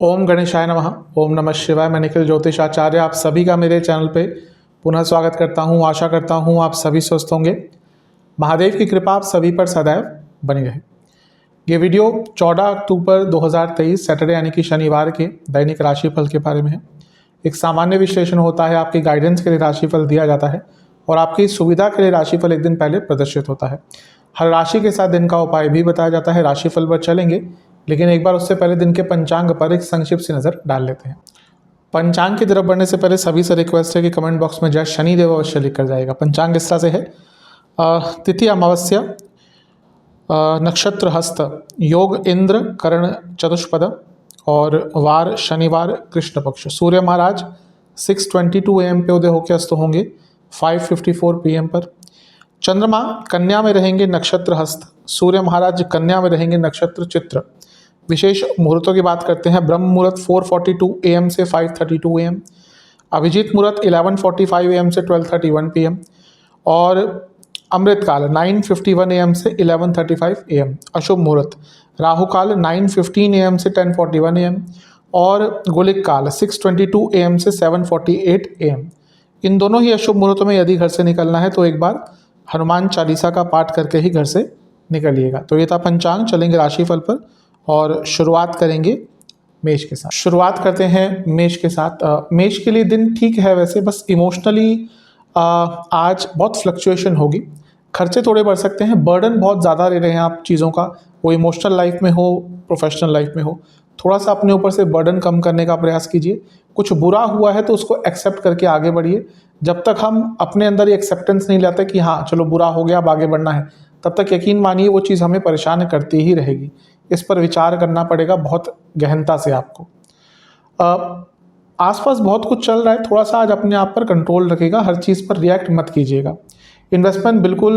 ओम गणेशाय नमः। ओम नमः शिवाय। मैं निखिल ज्योतिष आचार्य आप सभी का मेरे चैनल पे पुनः स्वागत करता हूँ। आशा करता हूँ आप सभी स्वस्थ होंगे। महादेव की कृपा आप सभी पर सदैव बनी रहे। ये वीडियो 14 अक्टूबर 2023 सैटरडे यानी कि शनिवार के दैनिक राशिफल के बारे में है। एक सामान्य विश्लेषण होता है, आपकी गाइडेंस के लिए राशिफल दिया जाता है और आपकी सुविधा के लिए राशिफल एक दिन पहले प्रदर्शित होता है। हर राशि के साथ दिन का उपाय भी बताया जाता है। राशिफल पर चलेंगे, लेकिन एक बार उससे पहले दिन के पंचांग पर एक संक्षिप्त सी नज़र डाल लेते हैं। पंचांग की तरफ बढ़ने से पहले सभी से रिक्वेस्ट है कि कमेंट बॉक्स में जय शनिदेव अवश्य लिख कर जाएगा। पंचांग इस तरह से है, तिथि अमावस्या, नक्षत्र हस्त, योग इंद्र, करण चतुष्पद और वार शनिवार, कृष्ण पक्ष। सूर्य महाराज 6:22 AM पे उदय होकर अस्त होंगे 5:54 PM पर। चंद्रमा कन्या में रहेंगे, नक्षत्र हस्त। सूर्य महाराज कन्या में रहेंगे, नक्षत्र चित्र। विशेष मुहूर्तों की बात करते हैं। ब्रह्म मुहूर्त 4:42 AM से 5:32 AM, अभिजीत मुहूर्त 11:45 AM से 12:31 PM और अमृत काल 9:51 AM से 11:35 AM। अशुभ मुहूर्त राहु काल 9:15 AM से 10:41 AM और गुलिक काल 6:22 AM से 7:48 AM। इन दोनों ही अशुभ मुहूर्तों में यदि घर से निकलना है तो एक बार हनुमान चालीसा का पाठ करके ही घर से निकलिएगा। तो ये था पंचांग। चलेंगे राशिफल पर और शुरुआत करेंगे मेष के साथ। शुरुआत करते हैं मेष के साथ। मेष के लिए दिन ठीक है, वैसे बस इमोशनली आज बहुत फ्लक्चुएशन होगी। खर्चे थोड़े बढ़ सकते हैं, बर्डन बहुत ज़्यादा ले रहे हैं आप चीज़ों का, वो इमोशनल लाइफ में हो, प्रोफेशनल लाइफ में हो। थोड़ा सा अपने ऊपर से बर्डन कम करने का प्रयास कीजिए। कुछ बुरा हुआ है तो उसको एक्सेप्ट करके आगे बढ़िए। जब तक हम अपने अंदर ये एक्सेप्टेंस नहीं लाते कि हाँ चलो बुरा हो गया अब आगे बढ़ना है, तब तक यकीन मानिए वो चीज़ हमें परेशान करती ही रहेगी। इस पर विचार करना पड़ेगा बहुत गहनता से आपको। आसपास बहुत कुछ चल रहा है, थोड़ा सा आज अपने आप पर कंट्रोल रखिएगा। हर चीज़ पर रिएक्ट मत कीजिएगा। इन्वेस्टमेंट बिल्कुल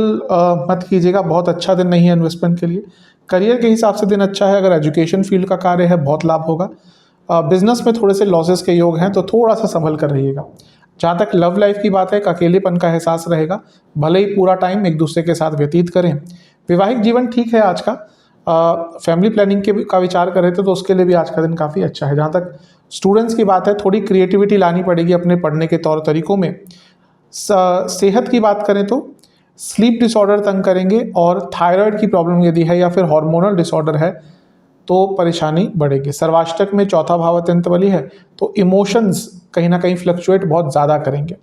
मत कीजिएगा, बहुत अच्छा दिन नहीं है इन्वेस्टमेंट के लिए। करियर के हिसाब से दिन अच्छा है। अगर एजुकेशन फील्ड का कार्य है बहुत लाभ होगा। बिजनेस में थोड़े से लॉसेस के योग हैं तो थोड़ा सा संभल कर रहिएगा। जहाँ तक लव लाइफ की बात है, एक अकेलेपन का एहसास रहेगा, भले ही पूरा टाइम एक दूसरे के साथ व्यतीत करें। वैवाहिक जीवन ठीक है आज का। फैमिली प्लानिंग के का विचार कर रहे थे तो उसके लिए भी आज का दिन काफ़ी अच्छा है। जहाँ तक स्टूडेंट्स की बात है, थोड़ी क्रिएटिविटी लानी पड़ेगी अपने पढ़ने के तौर तरीकों में। सेहत की बात करें तो स्लीप डिसऑर्डर तंग करेंगे और थायराइड की प्रॉब्लम यदि है या फिर हार्मोनल डिसऑर्डर है तो परेशानी बढ़ेगी। सर्वाष्टक में चौथा भाव अत्यंत बली है तो इमोशंस कहीं ना कहीं फ्लक्चुएट बहुत ज़्यादा करेंगे।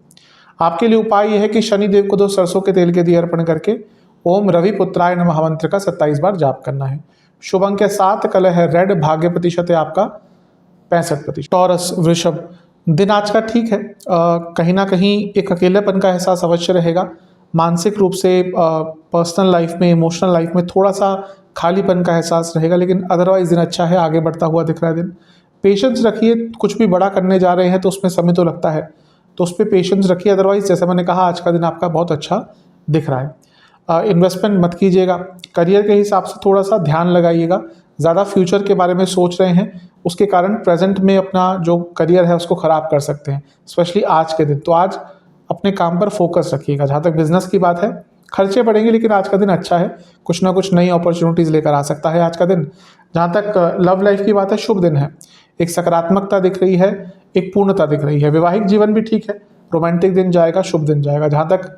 आपके लिए उपाय यह है कि शनिदेव को 2 सरसों के तेल के दिए अर्पण करके ओम रवि पुत्राय नमः मंत्र का 27 बार जाप करना है। शुभ अंक है 7, कलर है रेड, भाग्य प्रतिशत है आपका 65%। टॉरस वृषभ, दिन आज का ठीक है। कहीं ना कहीं एक अकेलेपन का एहसास अवश्य रहेगा। मानसिक रूप से पर्सनल लाइफ में, इमोशनल लाइफ में थोड़ा सा खालीपन का एहसास रहेगा, लेकिन अदरवाइज दिन अच्छा है, आगे बढ़ता हुआ दिख रहा है दिन। पेशेंस रखिए, कुछ भी बड़ा करने जा रहे हैं तो उसमें समय तो लगता है, तो उस पर पेशेंस रखिए। अदरवाइज जैसे मैंने कहा आज का दिन आपका बहुत अच्छा दिख रहा है। इन्वेस्टमेंट मत कीजिएगा। करियर के हिसाब से थोड़ा सा ध्यान लगाइएगा। ज़्यादा फ्यूचर के बारे में सोच रहे हैं, उसके कारण प्रेजेंट में अपना जो करियर है उसको ख़राब कर सकते हैं, स्पेशली आज के दिन। तो आज अपने काम पर फोकस रखिएगा। जहाँ तक बिजनेस की बात है, खर्चे बढ़ेंगे लेकिन आज का दिन अच्छा है, कुछ ना कुछ नई अपॉर्चुनिटीज़ लेकर आ सकता है आज का दिन। जहाँ तक लव लाइफ की बात है, शुभ दिन है। एक सकारात्मकता दिख रही है, एक पूर्णता दिख रही है। वैवाहिक जीवन भी ठीक है, रोमांटिक दिन जाएगा, शुभ दिन जाएगा। जहाँ तक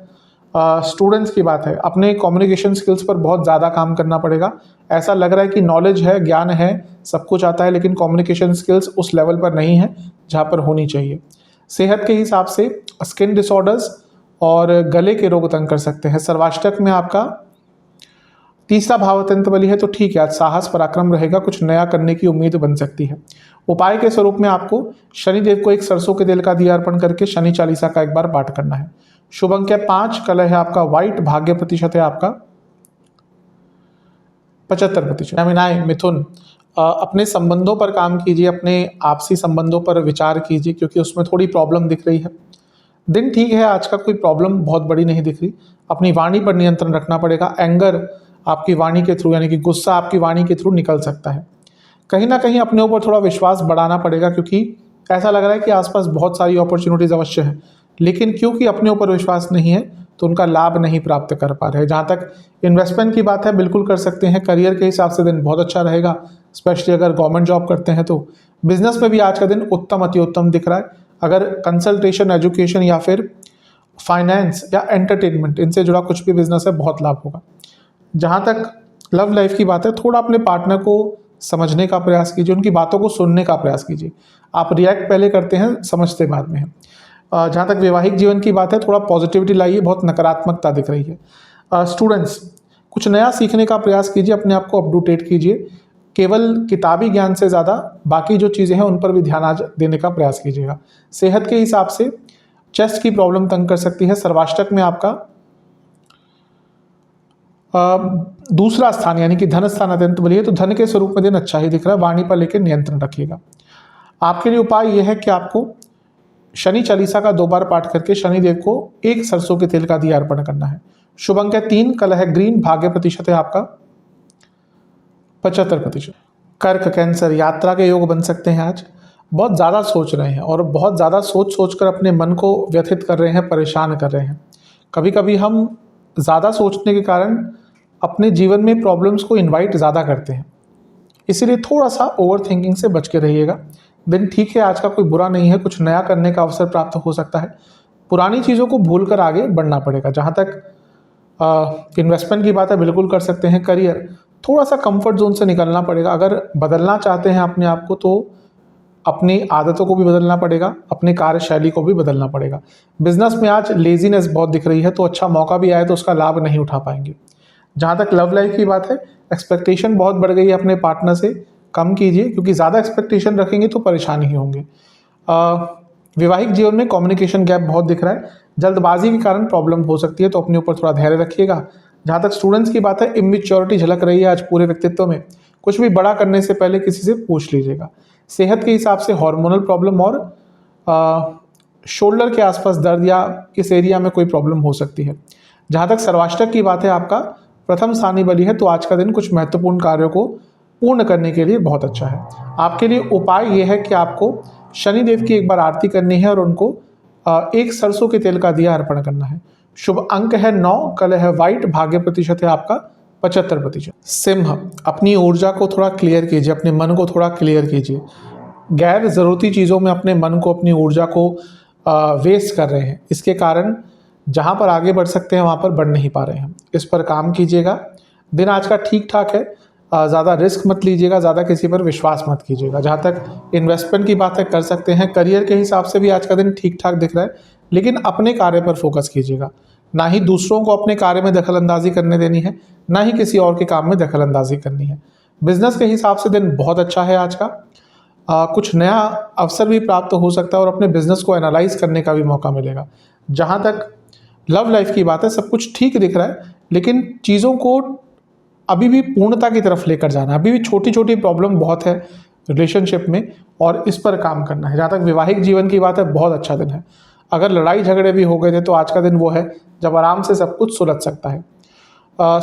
स्टूडेंट्स की बात है, अपने कम्युनिकेशन स्किल्स पर बहुत ज़्यादा काम करना पड़ेगा। ऐसा लग रहा है कि नॉलेज है, ज्ञान है, सब कुछ आता है, लेकिन कम्युनिकेशन स्किल्स उस लेवल पर नहीं है जहाँ पर होनी चाहिए। सेहत के हिसाब से स्किन डिसऑर्डर्स और गले के रोग तंग कर सकते हैं। सर्वाष्टक में आपका 3रा भाव अत्यंत बली है तो ठीक है, आज साहस पराक्रम रहेगा, कुछ नया करने की उम्मीद बन सकती है। उपाय के स्वरूप में आपको शनिदेव को 1 सरसों के तेल का दिया अर्पण करके शनि चालीसा का एक बार पाठ करना है। शुभ अंक है 5, कलर है आपका व्हाइट, भाग्य प्रतिशत है आपका 75%। मिथुन, अपने संबंधों पर काम कीजिए, अपने आपसी संबंधों पर विचार कीजिए, क्योंकि उसमें थोड़ी प्रॉब्लम दिख रही है। दिन ठीक है आज का, कोई प्रॉब्लम बहुत बड़ी नहीं दिख रही। अपनी वाणी पर नियंत्रण रखना पड़ेगा। एंगर आपकी वाणी के थ्रू, यानी कि गुस्सा आपकी वाणी के थ्रू निकल सकता है। कहीं ना कहीं अपने ऊपर थोड़ा विश्वास बढ़ाना पड़ेगा, क्योंकि ऐसा लग रहा है कि आसपास बहुत सारी अपॉर्चुनिटीज़ अवश्य है, लेकिन क्योंकि अपने ऊपर विश्वास नहीं है तो उनका लाभ नहीं प्राप्त कर पा रहे हैं। जहाँ तक इन्वेस्टमेंट की बात है, बिल्कुल कर सकते हैं। करियर के हिसाब से दिन बहुत अच्छा रहेगा, स्पेशली अगर गवर्नमेंट जॉब करते हैं तो। बिजनेस में भी आज का दिन उत्तम अति उत्तम दिख रहा है। अगर कंसल्टेशन, एजुकेशन या फिर फाइनेंस या एंटरटेनमेंट, इनसे जुड़ा कुछ भी बिजनेस है, बहुत लाभ होगा। जहाँ तक लव लाइफ की बात है, थोड़ा अपने पार्टनर को समझने का प्रयास कीजिए, उनकी बातों को सुनने का प्रयास कीजिए। आप रिएक्ट पहले करते हैं, समझते बाद में हैं। जहाँ तक वैवाहिक जीवन की बात है, थोड़ा पॉजिटिविटी लाइए, बहुत नकारात्मकता दिख रही है। स्टूडेंट्स, कुछ नया सीखने का प्रयास कीजिए, अपने आप को अप टू डेट कीजिए। केवल किताबी ज्ञान से ज़्यादा बाकी जो चीज़ें हैं उन पर भी ध्यान आज देने का प्रयास कीजिएगा। सेहत के हिसाब से चेस्ट की प्रॉब्लम तंग कर सकती है। सर्वाष्टक में आपका दूसरा स्थान यानी कि धन स्थान अत्यंत बलिए, तो धन के स्वरूप में दिन अच्छा ही दिख रहा है। वाणी पर लेकर नियंत्रण रखिएगा। आपके लिए उपाय यह है कि आपको शनि चालीसा का 2 बार पाठ करके शनिदेव को 1 सरसों के तेल का दिया अर्पण करना है। शुभ अंक है 3, कलर है ग्रीन, भाग्य प्रतिशत है आपका 75%। कर्क, कैंसर, यात्रा के योग बन सकते हैं आज। बहुत ज़्यादा सोच रहे हैं और बहुत ज़्यादा सोच कर अपने मन को व्यथित कर रहे हैं, परेशान कर रहे हैं। कभी कभी हम ज़्यादा सोचने के कारण अपने जीवन में प्रॉब्लम्स को इनवाइट ज़्यादा करते हैं, इसीलिए थोड़ा सा ओवर थिंकिंग से बच के रहिएगा। दिन ठीक है, आज का कोई बुरा नहीं है, कुछ नया करने का अवसर प्राप्त हो सकता है। पुरानी चीज़ों को भूलकर आगे बढ़ना पड़ेगा। जहाँ तक इन्वेस्टमेंट की बात है, बिल्कुल कर सकते हैं। करियर, थोड़ा सा कंफर्ट जोन से निकलना पड़ेगा। अगर बदलना चाहते हैं अपने आप को, तो अपनी आदतों को भी बदलना पड़ेगा, अपनी कार्यशैली को भी बदलना पड़ेगा। बिजनेस में आज लेजीनेस बहुत दिख रही है, तो अच्छा मौका भी आए तो उसका लाभ नहीं उठा पाएंगे। जहाँ तक लव लाइफ की बात है, एक्सपेक्टेशन बहुत बढ़ गई है अपने पार्टनर से, कम कीजिए, क्योंकि ज़्यादा एक्सपेक्टेशन रखेंगे तो परेशान ही होंगे। वैवाहिक जीवन में कम्युनिकेशन गैप बहुत दिख रहा है, जल्दबाजी के कारण प्रॉब्लम हो सकती है, तो अपने ऊपर थोड़ा धैर्य रखिएगा। जहाँ तक स्टूडेंट्स की बात है, इमेच्योरिटी झलक रही है आज पूरे व्यक्तित्व में। कुछ भी बड़ा करने से पहले किसी से पूछ लीजिएगा। सेहत के हिसाब से हार्मोनल प्रॉब्लम और शोल्डर के आसपास दर्द या इस एरिया में कोई प्रॉब्लम हो सकती है। जहाँ तक सर्वाष्टक की बात है, आपका प्रथम स्थानीय बलि है, तो आज का दिन कुछ महत्वपूर्ण कार्यों को पूर्ण करने के लिए बहुत अच्छा है। आपके लिए उपाय यह है कि आपको शनिदेव की एक बार आरती करनी है और उनको 1 सरसों के तेल का दिया अर्पण करना है। शुभ अंक है 9, कलर है व्हाइट, भाग्य प्रतिशत है आपका 75%। सिंह, अपनी ऊर्जा को थोड़ा क्लियर कीजिए, अपने मन को थोड़ा क्लियर कीजिए। गैर ज़रूरती चीज़ों में अपने मन को, अपनी ऊर्जा को वेस्ट कर रहे हैं। इसके कारण जहाँ पर आगे बढ़ सकते हैं वहाँ पर बढ़ नहीं पा रहे हैं। इस पर काम कीजिएगा। दिन आज का ठीक ठाक है, ज़्यादा रिस्क मत लीजिएगा, ज़्यादा किसी पर विश्वास मत कीजिएगा। जहाँ तक इन्वेस्टमेंट की बात है, कर सकते हैं। करियर के हिसाब से भी आज का दिन ठीक ठाक दिख रहा है, लेकिन अपने कार्य पर फोकस कीजिएगा। ना ही दूसरों को अपने कार्य में दखल अंदाजी करने देनी है, ना ही किसी और के काम में दखल अंदाजी करनी है। बिजनेस के हिसाब से दिन बहुत अच्छा है आज का। कुछ नया अवसर भी प्राप्त हो सकता है और अपने बिजनेस को एनालाइज करने का भी मौका मिलेगा। जहाँ तक लव लाइफ की बात है, सब कुछ ठीक दिख रहा है, लेकिन चीज़ों को अभी भी पूर्णता की तरफ लेकर जाना है। अभी भी छोटी छोटी प्रॉब्लम बहुत है रिलेशनशिप में और इस पर काम करना है। जहाँ तक वैवाहिक जीवन की बात है, बहुत अच्छा दिन है। अगर लड़ाई झगड़े भी हो गए थे तो आज का दिन वो है जब आराम से सब कुछ सुलझ सकता है।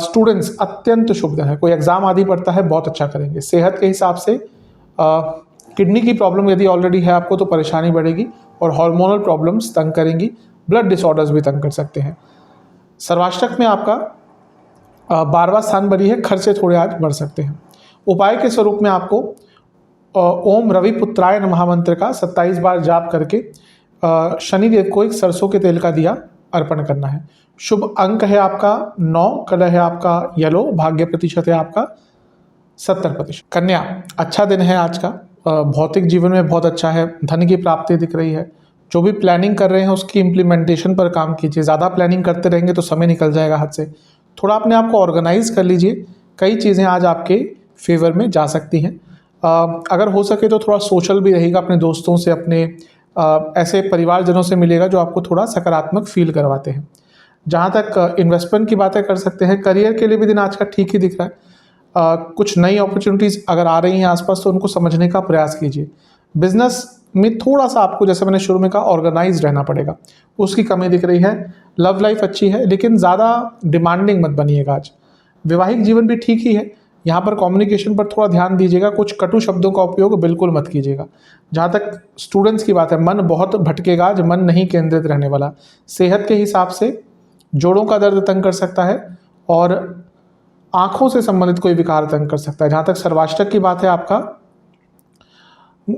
स्टूडेंट्स, अत्यंत शुभ दिन है। कोई एग्जाम आदि पढ़ता है, बहुत अच्छा करेंगे। सेहत के हिसाब से किडनी की प्रॉब्लम यदि ऑलरेडी है आपको तो परेशानी बढ़ेगी और हार्मोनल प्रॉब्लम्स तंग करेंगी। ब्लड डिसऑर्डर्स भी तंग कर सकते हैं। सर्वाष्टक में आपका 12वां स्थान बली है, खर्चे थोड़े आज बढ़ सकते हैं। उपाय के स्वरूप में आपको ओम रवि पुत्राय नमः मंत्र का 27 बार जाप करके शनिदेव को 1 सरसों के तेल का दिया अर्पण करना है। शुभ अंक है आपका 9, कलर है आपका येलो, भाग्य प्रतिशत है आपका 70%। कन्या, अच्छा दिन है आज का। भौतिक जीवन में बहुत अच्छा है, धन की प्राप्ति दिख रही है। जो भी प्लानिंग कर रहे हैं उसकी इम्प्लीमेंटेशन पर काम कीजिए। ज़्यादा प्लानिंग करते रहेंगे तो समय निकल जाएगा हाथ से। थोड़ा अपने आप को ऑर्गेनाइज कर लीजिए, कई चीज़ें आज आपके फेवर में जा सकती हैं। अगर हो सके तो थोड़ा सोशल भी रहेगा, अपने दोस्तों से, अपने ऐसे परिवारजनों से मिलेगा जो आपको थोड़ा सकारात्मक फील करवाते हैं। जहाँ तक इन्वेस्टमेंट की बातें कर सकते हैं। करियर के लिए भी दिन आज का ठीक ही दिख रहा है। कुछ नई अपॉर्चुनिटीज़ अगर आ रही हैं आसपास तो उनको समझने का प्रयास कीजिए। बिजनेस में थोड़ा सा आपको, जैसे मैंने शुरू में कहा, ऑर्गेनाइज रहना पड़ेगा, उसकी कमी दिख रही है। लव लाइफ अच्छी है, लेकिन ज़्यादा डिमांडिंग मत बनिएगा आज। वैवाहिक जीवन भी ठीक ही है, यहाँ पर कम्युनिकेशन पर थोड़ा ध्यान दीजिएगा। कुछ कटु शब्दों का उपयोग बिल्कुल मत कीजिएगा। जहाँ तक स्टूडेंट्स की बात है, मन बहुत भटकेगा आज, मन नहीं केंद्रित रहने वाला। सेहत के हिसाब से जोड़ों का दर्द तंग कर सकता है और आंखों से संबंधित कोई विकार तंग कर सकता है। जहाँ तक सर्वाष्टक की बात है, आपका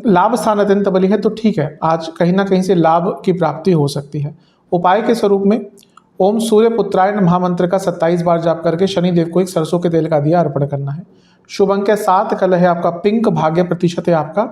लाभ स्थान अत्यंत बली है, तो ठीक है, आज कहीं ना कहीं से लाभ की प्राप्ति हो सकती है। उपाय के स्वरूप में ओम सूर्य पुत्राय नमः महामंत्र का 27 बार जाप करके शनिदेव को एक सरसों के तेल का दिया अर्पण करना है। शुभ अंक 7, कलर है आपका पिंक, भाग्य प्रतिशत है आपका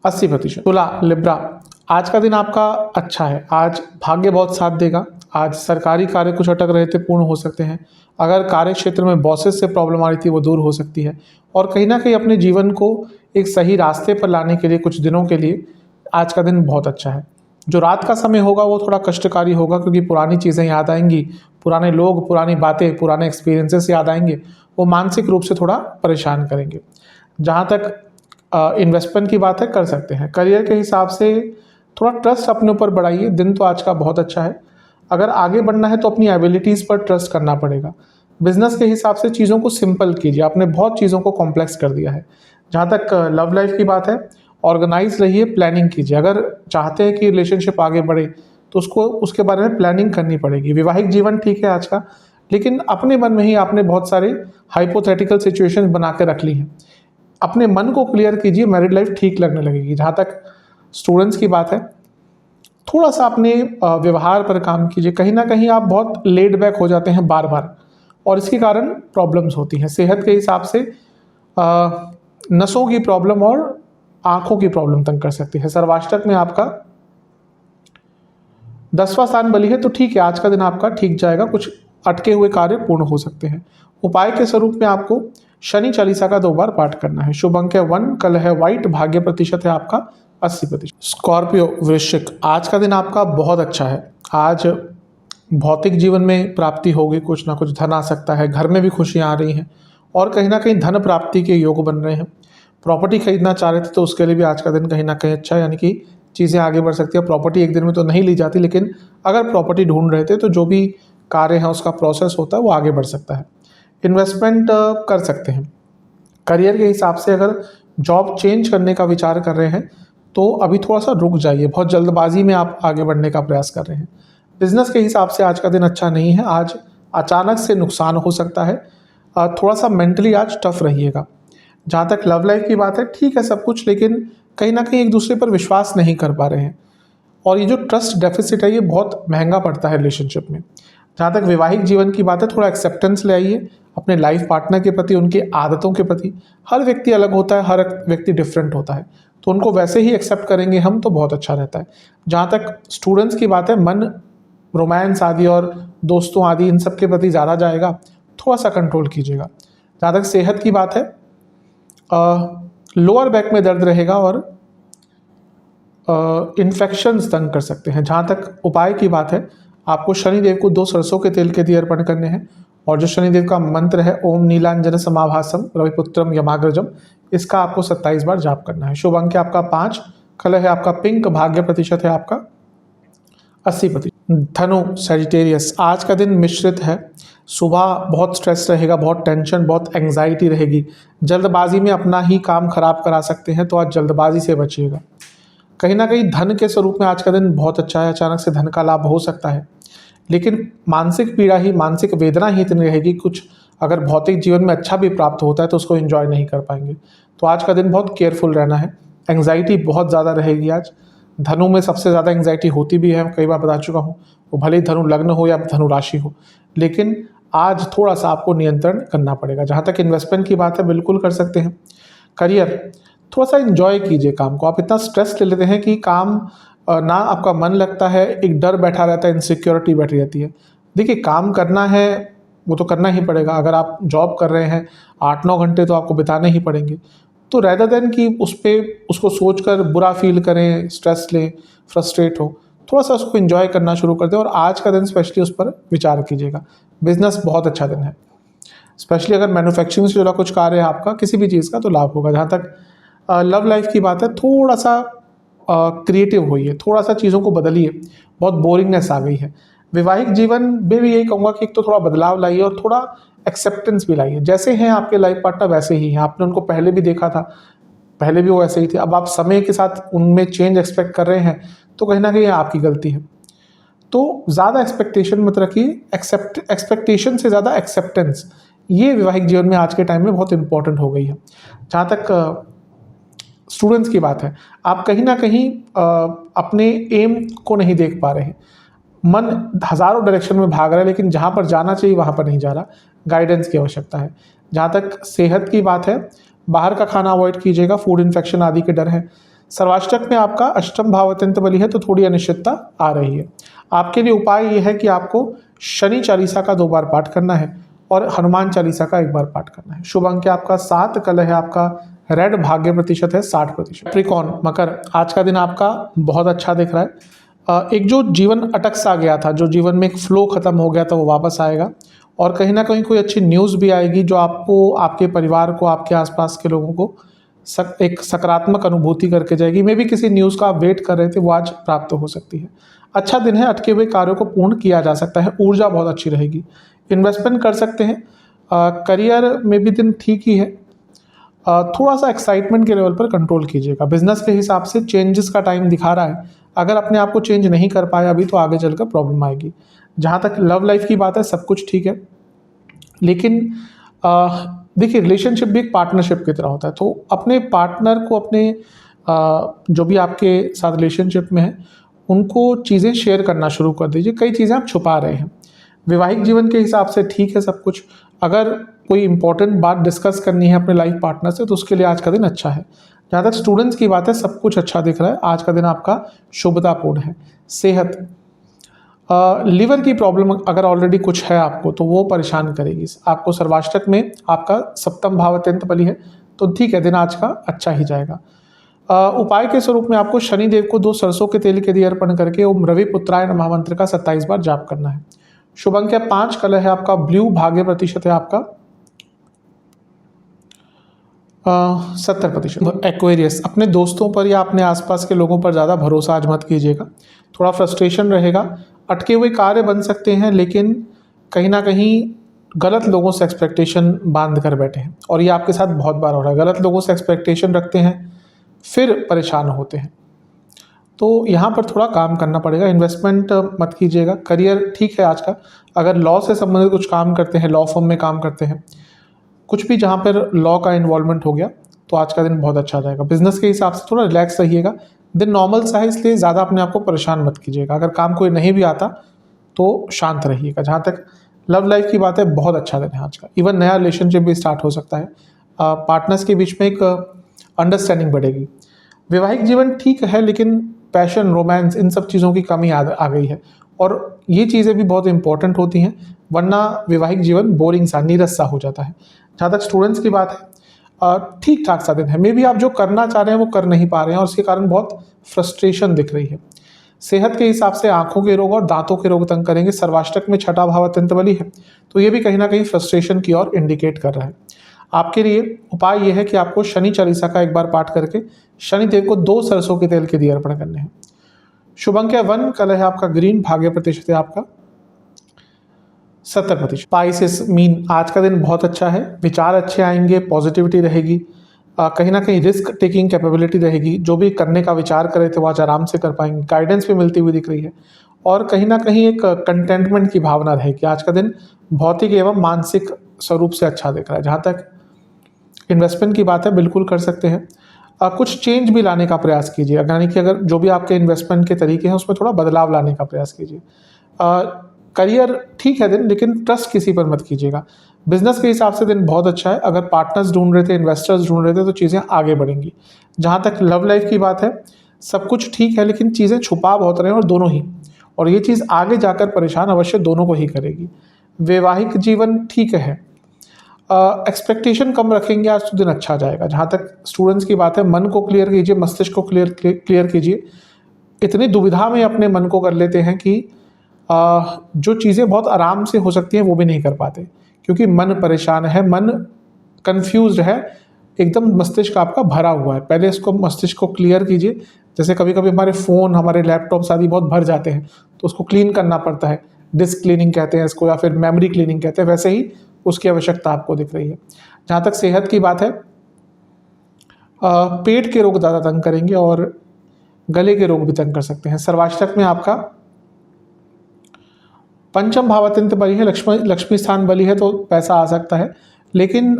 80%। तुला लिब्रा, आज का दिन आपका अच्छा है, आज भाग्य बहुत साथ देगा। आज सरकारी कार्य कुछ अटक रहे थे पूर्ण हो सकते हैं। अगर कार्य क्षेत्र में बॉसेस से प्रॉब्लम आ रही थी वो दूर हो सकती है। और कहीं ना कहीं अपने जीवन को एक सही रास्ते पर लाने के लिए कुछ दिनों के लिए आज का दिन बहुत अच्छा है। जो रात का समय होगा वो थोड़ा कष्टकारी होगा, क्योंकि पुरानी चीज़ें याद आएंगी, पुराने लोग, पुरानी बातें, पुराने एक्सपीरियंसेस याद आएंगे, वो मानसिक रूप से थोड़ा परेशान करेंगे। जहाँ तक इन्वेस्टमेंट की बात है, कर सकते हैं। करियर के हिसाब से थोड़ा ट्रस्ट अपने ऊपर बढ़ाइए, दिन तो आज का बहुत अच्छा है। अगर आगे बढ़ना है तो अपनी एबिलिटीज़ पर ट्रस्ट करना पड़ेगा। बिजनेस के हिसाब से चीज़ों को सिंपल कीजिए, आपने बहुत चीज़ों को कॉम्प्लेक्स कर दिया है। जहाँ तक लव लाइफ की बात है, ऑर्गेनाइज रहिए, प्लानिंग कीजिए। अगर चाहते हैं कि रिलेशनशिप आगे बढ़े तो उसको उसके बारे में प्लानिंग करनी पड़ेगी। वैवाहिक जीवन ठीक है आज का, लेकिन अपने मन में ही आपने बहुत सारे हाइपोथेटिकल सिचुएशन बना के रख ली हैं। अपने मन को क्लियर कीजिए, मैरिड लाइफ ठीक लगने लगेगी। जहाँ तक स्टूडेंट्स की बात है, थोड़ा सा अपने व्यवहार पर काम कीजिए। कहीं ना कहीं आप बहुत लेड बैक हो जाते हैं बार बार, और इसके कारण प्रॉब्लम्स होती हैं। सेहत के हिसाब से नसों की प्रॉब्लम और आंखों की प्रॉब्लम तंग कर सकती है। सर्वाष्टक में आपका 10वां स्थान बली है, तो ठीक है, आज का दिन आपका ठीक जाएगा, कुछ अटके हुए कार्य पूर्ण हो सकते हैं। उपाय के स्वरूप में आपको शनि चालीसा का 2 बार पाठ करना है। शुभ अंक है 1, कलर है व्हाइट, भाग्य प्रतिशत है आपका 80%। स्कॉर्पियो वृश्चिक, आज का दिन आपका बहुत अच्छा है। आज भौतिक जीवन में प्राप्ति होगी, कुछ ना कुछ धन आ सकता है, घर में भी खुशियाँ आ रही हैं और कहीं ना कहीं धन प्राप्ति के योग बन रहे हैं। प्रॉपर्टी खरीदना चाह रहे थे तो उसके लिए भी आज का दिन कहीं ना कहीं अच्छा है, यानी कि चीज़ें आगे बढ़ सकती है। प्रॉपर्टी एक दिन में तो नहीं ली जाती, लेकिन अगर प्रॉपर्टी ढूंढ रहे थे तो जो भी कार्य है उसका प्रोसेस होता है वो आगे बढ़ सकता है। इन्वेस्टमेंट कर सकते हैं। करियर के हिसाब से अगर जॉब चेंज करने का विचार कर रहे हैं तो अभी थोड़ा सा रुक जाइए, बहुत जल्दबाजी में आप आगे बढ़ने का प्रयास कर रहे हैं। बिजनेस के हिसाब से आज का दिन अच्छा नहीं है, आज अचानक से नुकसान हो सकता है। थोड़ा सा मेंटली आज टफ रहिएगा। जहाँ तक लव लाइफ की बात है, ठीक है सब कुछ, लेकिन कहीं ना कहीं एक दूसरे पर विश्वास नहीं कर पा रहे हैं, और ये जो ट्रस्ट डेफिसिट है ये बहुत महंगा पड़ता है रिलेशनशिप में। जहाँ तक वैवाहिक जीवन की बात है, थोड़ा एक्सेप्टेंस ले आइए अपने लाइफ पार्टनर के प्रति, उनकी आदतों के प्रति। हर व्यक्ति अलग होता है, हर व्यक्ति डिफरेंट होता है, तो उनको वैसे ही एक्सेप्ट करेंगे हम तो बहुत अच्छा रहता है। जहाँ तक स्टूडेंट्स की बात है, मन रोमांस आदि और दोस्तों आदि इन सब के प्रति ज़्यादा जाएगा, थोड़ा सा कंट्रोल कीजिएगा। जहाँ तक सेहत की बात है, लोअर बैक में दर्द रहेगा और इन्फेक्शंस तंग कर सकते हैं। जहाँ तक उपाय की बात है, आपको शनिदेव को 2 सरसों के तेल के दिए अर्पण करने हैं, और जो शनिदेव का मंत्र है ओम नीलांजन समाभासम रविपुत्रम यमाग्रजम, इसका आपको 27 बार जाप करना है। शुभ अंक है आपका 5, कलर है आपका पिंक, भाग्य प्रतिशत है आपका 80%। धनु सैजिटेरियस, आज का दिन मिश्रित है। सुबह बहुत स्ट्रेस रहेगा, बहुत टेंशन, बहुत एंग्जाइटी रहेगी। जल्दबाजी में अपना ही काम खराब करा सकते हैं, तो आज जल्दबाजी से बचिएगा। कहीं ना कहीं धन के स्वरूप में आज का दिन बहुत अच्छा है, अचानक से धन का लाभ हो सकता है, लेकिन मानसिक पीड़ा ही, मानसिक वेदना ही इतनी रहेगी, कुछ अगर भौतिक जीवन में अच्छा भी प्राप्त होता है तो उसको एंजॉय नहीं कर पाएंगे। तो आज का दिन बहुत केयरफुल रहना है। एंग्जाइटी बहुत ज़्यादा रहेगी आज। धनु में सबसे ज़्यादा एंग्जाइटी होती भी है, कई बार बता चुका हूँ, वो भले ही धनु लग्न हो या धनु राशि हो, लेकिन आज थोड़ा सा आपको नियंत्रण करना पड़ेगा। जहाँ तक इन्वेस्टमेंट की बात है, बिल्कुल कर सकते हैं। करियर, थोड़ा सा इन्जॉय कीजिए काम को। आप इतना स्ट्रेस ले लेते हैं कि काम ना आपका मन लगता है, एक डर बैठा रहता है, इनसिक्योरिटी बैठी रहती है। देखिए, काम करना है वो तो करना ही पड़ेगा। अगर आप जॉब कर रहे हैं 8-9 घंटे तो आपको बिताने ही पड़ेंगे। तो रेदर देन कि उसको सोचकर बुरा फील करें, स्ट्रेस लें, फ्रस्ट्रेट हो, थोड़ा सा उसको एंजॉय करना शुरू कर दें, और आज का दिन स्पेशली उस पर विचार कीजिएगा। बिजनेस बहुत अच्छा दिन है, स्पेशली अगर मैन्युफैक्चरिंग से जुड़ा कुछ कार्य है आपका, किसी भी चीज़ का, तो लाभ होगा। जहाँ तक लव लाइफ की बात है, थोड़ा सा क्रिएटिव होइए, थोड़ा सा चीज़ों को बदलिए, बहुत बोरिंगनेस आ गई है। वैवाहिक जीवन में भी यही कहूँगा कि एक तो थोड़ा बदलाव लाइए और थोड़ा एक्सेप्टेंस भी लाइए। जैसे हैं आपके लाइफ पार्टनर वैसे ही हैं, आपने उनको पहले भी देखा था, पहले भी वो ऐसे ही थे। अब आप समय के साथ उनमें चेंज एक्सपेक्ट कर रहे हैं, तो कहीं ना कहीं आपकी गलती है। तो ज़्यादा एक्सपेक्टेशन मत रखिए, एक्सपेक्टेशन से ज़्यादा एक्सेप्टेंस, ये वैवाहिक जीवन में आज के टाइम में बहुत इंपॉर्टेंट हो गई है। जहाँ तक स्टूडेंट्स की बात है, आप कहीं ना कहीं अपने एम को नहीं देख पा रहे हैं, मन हज़ारों डायरेक्शन में भाग रहा है, लेकिन जहाँ पर जाना चाहिए वहाँ पर नहीं जा रहा, गाइडेंस की आवश्यकता है। जहाँ तक सेहत की बात है, बाहर का खाना अवॉइड कीजिएगा, फूड इन्फेक्शन आदि के डर है। सर्वाष्टक में आपका अष्टम भाव अत्यंत बली है, तो थोड़ी अनिश्चितता आ रही है। आपके लिए उपाय ये है कि आपको शनि चालीसा का 2 बार पाठ करना है और हनुमान चालीसा का 1 बार पाठ करना है। शुभ अंक आपका 7, कलर है आपका रेड, भाग्य प्रतिशत है 60%। त्रिकोण मकर, आज का दिन आपका बहुत अच्छा दिख रहा है। एक जो जीवन अटक सा गया था, जो जीवन में एक फ्लो खत्म हो गया था, वो वापस आएगा और कहीं ना कहीं कोई अच्छी न्यूज़ भी आएगी जो आपको, आपके परिवार को, आपके आसपास के लोगों को एक सकारात्मक अनुभूति करके जाएगी। मे भी किसी न्यूज़ का आप वेट कर रहे थे, वो आज प्राप्त हो सकती है। अच्छा दिन है, अटके हुए कार्यों को पूर्ण किया जा सकता है, ऊर्जा बहुत अच्छी रहेगी। इन्वेस्टमेंट कर सकते हैं। करियर में भी दिन ठीक ही है। थोड़ा सा एक्साइटमेंट के लेवल पर कंट्रोल कीजिएगा। बिजनेस के हिसाब से चेंजेस का टाइम दिखा रहा है, अगर अपने आप को चेंज नहीं कर पाए अभी तो आगे चलकर प्रॉब्लम आएगी। जहाँ तक लव लाइफ की बात है, सब कुछ ठीक है, लेकिन देखिए रिलेशनशिप भी एक पार्टनरशिप की तरह होता है, तो अपने पार्टनर को, अपने जो भी आपके साथ रिलेशनशिप में है, उनको चीज़ें शेयर करना शुरू कर दीजिए। कई चीज़ें आप छुपा रहे हैं। वैवाहिक जीवन के हिसाब से ठीक है सब कुछ। अगर कोई इंपॉर्टेंट बात डिस्कस करनी है अपने लाइफ पार्टनर से, तो उसके लिए आज का दिन अच्छा है। जहाँ तक स्टूडेंट्स की बात है, सब कुछ अच्छा दिख रहा है, आज का दिन आपका शुभतापूर्ण है। सेहत, लिवर की प्रॉब्लम अगर ऑलरेडी कुछ है आपको, तो वो परेशान करेगी। आपको सर्वाष्टक में आपका सप्तम भाव अत्यंत बली है, तो ठीक है, दिन आज का अच्छा ही जाएगा। उपाय के स्वरूप में आपको शनिदेव को 2 सरसों के तेल के दिए अर्पण करके ओम रवि पुत्राय नमः मंत्र का 27 बार जाप करना है। शुभ अंक है 5, कलर है आपका ब्लू, भाग्य प्रतिशत है आपका 70%। एक्वेरियस, अपने दोस्तों पर या अपने आसपास के लोगों पर ज़्यादा भरोसा आज मत कीजिएगा, थोड़ा फ्रस्ट्रेशन रहेगा। अटके हुए कार्य बन सकते हैं, लेकिन कहीं ना कहीं गलत लोगों से एक्सपेक्टेशन बांध कर बैठे हैं, और ये आपके साथ बहुत बार हो रहा है। गलत लोगों से एक्सपेक्टेशन रखते हैं, फिर परेशान होते हैं, तो यहाँ पर थोड़ा काम करना पड़ेगा। इन्वेस्टमेंट मत कीजिएगा। करियर ठीक है आज का, अगर लॉ से संबंधित कुछ काम करते हैं, लॉ फर्म में काम करते हैं, कुछ भी जहाँ पर लॉ का इन्वॉल्वमेंट हो गया, तो आज का दिन बहुत अच्छा जाएगा। बिजनेस के हिसाब से थोड़ा रिलैक्स रहिएगा, दिन नॉर्मल सा है, इसलिए ज़्यादा अपने आप को परेशान मत कीजिएगा। अगर काम कोई नहीं भी आता तो शांत रहिएगा। जहाँ तक लव लाइफ की बात है, बहुत अच्छा दिन है आज का। इवन नया रिलेशनशिप भी स्टार्ट हो सकता है, पार्टनर्स के बीच में एक अंडरस्टैंडिंग बढ़ेगी। वैवाहिक जीवन ठीक है, लेकिन पैशन, रोमांस, इन सब चीज़ों की कमी आ गई है, और ये चीज़ें भी बहुत इंपॉर्टेंट होती हैं, वरना वैवाहिक जीवन बोरिंग सा, नीरस सा हो जाता है। जहाँ तक स्टूडेंट्स की बात है, ठीक ठाक सा दिन है। मे भी आप जो करना चाह रहे हैं वो कर नहीं पा रहे हैं, और उसके कारण बहुत फ्रस्ट्रेशन दिख रही है। सेहत के हिसाब से आंखों के रोग और दांतों के रोग तंग करेंगे। सर्वाष्टक में छठा भाव अत्यंत बली है, तो ये भी कहीं ना कहीं फ्रस्ट्रेशन की ओर इंडिकेट कर रहा है। आपके लिए उपाय यह है कि आपको शनि चालीसा का 1 बार पाठ करके शनिदेव को 2 सरसों के तेल के दिए अर्पण करने हैं। शुभ अंक है 1, कलर है आपका ग्रीन, भाग्य प्रतिशत है आपका 70%। स्पाइसेस मीन, आज का दिन बहुत अच्छा है, विचार अच्छे आएंगे, पॉजिटिविटी रहेगी, कहीं ना कहीं रिस्क टेकिंग कैपेबिलिटी रहेगी। जो भी करने का विचार कर रहे थे वो आज आराम से कर पाएंगे। गाइडेंस भी मिलती हुई दिख रही है, और कहीं ना कहीं एक कंटेंटमेंट की भावना रहेगी। आज का दिन भौतिक एवं मानसिक स्वरूप से अच्छा दिख रहा है। जहाँ तक इन्वेस्टमेंट की बात है, बिल्कुल कर सकते हैं। कुछ चेंज भी लाने का प्रयास कीजिए, यानी कि अगर जो भी आपके इन्वेस्टमेंट के तरीके हैं उसमें थोड़ा बदलाव लाने का प्रयास कीजिए। करियर ठीक है दिन, लेकिन ट्रस्ट किसी पर मत कीजिएगा। बिजनेस के हिसाब से दिन बहुत अच्छा है, अगर पार्टनर्स ढूंढ रहे थे, इन्वेस्टर्स ढूंढ रहे थे, तो चीज़ें आगे बढ़ेंगी। जहाँ तक लव लाइफ की बात है, सब कुछ ठीक है, लेकिन चीज़ें छुपा बहुत रहे हैं, और दोनों ही, और ये चीज़ आगे जाकर परेशान अवश्य दोनों को ही करेगी। वैवाहिक जीवन ठीक है, एक्सपेक्टेशन कम रखेंगे, आज तो दिन अच्छा जाएगा। जहाँ तक स्टूडेंट्स की बात है, मन को क्लियर कीजिए, मस्तिष्क को क्लियर कीजिए। इतनी दुविधा में अपने मन को कर लेते हैं कि जो चीज़ें बहुत आराम से हो सकती हैं वो भी नहीं कर पाते, क्योंकि मन परेशान है, मन कंफ्यूज्ड है, एकदम मस्तिष्क आपका भरा हुआ है। पहले इसको, मस्तिष्क को क्लियर कीजिए। जैसे कभी कभी हमारे फ़ोन, हमारे लैपटॉप्स आदि बहुत भर जाते हैं, तो उसको क्लीन करना पड़ता है, डिस्क क्लीनिंग कहते हैं इसको, या फिर मेमोरी क्लीनिंग कहते हैं, वैसे ही उसकी आवश्यकता आपको दिख रही है। जहाँ तक सेहत की बात है, पेट के रोग ज़्यादा तंग करेंगे, और गले के रोग भी तंग कर सकते हैं। सर्वाष्टक में आपका पंचम भाव अत्यंत बली है, लक्ष्मी स्थान बली है तो पैसा आ सकता है, लेकिन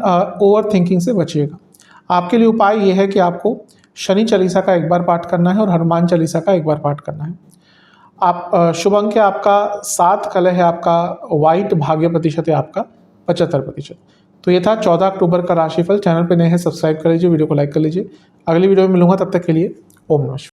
ओवर थिंकिंग से बचिएगा। आपके लिए उपाय ये है कि आपको शनि चालीसा का एक बार पाठ करना है और हनुमान चालीसा का एक बार पाठ करना है। आप शुभ अंक है आपका 7, कलर है आपका वाइट, भाग्य प्रतिशत है आपका 75%। तो ये था 14 अक्टूबर का राशिफल। चैनल पे नए हैं सब्सक्राइब कर लीजिए, वीडियो को लाइक कर लीजिए। अगली वीडियो में मिलूंगा, तब तक के लिए ओम नमः शिवाय।